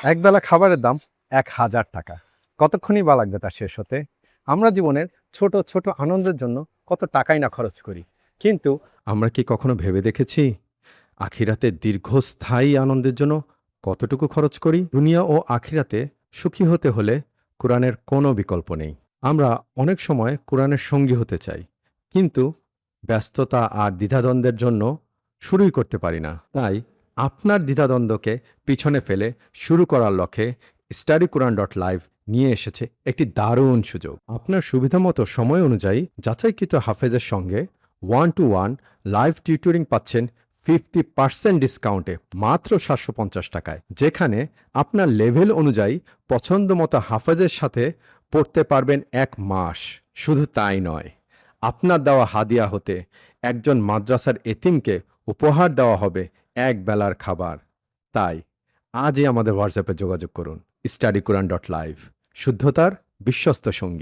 একবেলা খাবারের দাম ১,০০০ টাকা। কতক্ষণই বা লাগবে তা শেষ হতে? আমরা জীবনের ছোট, ছোট আনন্দের জন্য কত টাকাই না খরচ করি। কিন্তু আমরা কি কখনো ভেবে দেখেছি আখিরাতের দীর্ঘস্থায়ী আনন্দের জন্য কতটুকু খরচ করি? দুনিয়া ও আখিরাতে সুখী হতে হলে কোরআনের কোনো বিকল্প নেই। আমরা অনেক সময় কোরআনের সঙ্গী হতে চাই, কিন্তু ব্যস্ততা আর দ্বিধাদ্বন্দ্বের জন্য শুরুই করতে পারি না। তাই আপনার দ্বিধাদ্বন্দ্বকে পিছনে ফেলে শুরু করার লক্ষ্যে studyquran.live নিয়ে এসেছে একটি দারুণ সুযোগ। আপনার সুবিধামতো সময় অনুযায়ী যাচাইকৃত হাফেজের সঙ্গে 1-to-1 লাইভ টিউটরিং পাচ্ছেন 50% ডিসকাউন্টে মাত্র ৭৫০ টাকায়, যেখানে আপনার লেভেল অনুযায়ী পছন্দমতো হাফেজের সাথে পড়তে পারবেন ১ মাস। শুধু তাই নয়, আপনার দেওয়া হাদিয়া হতে একজন মাদ্রাসার এতিমকে উপহার দেওয়া হবে এক বেলার খাবার। তাই আজই আমাদের হোয়াটসঅ্যাপে যোগাযোগ করুন studyquran.live, শুদ্ধতার বিশ্বস্ত সঙ্গী।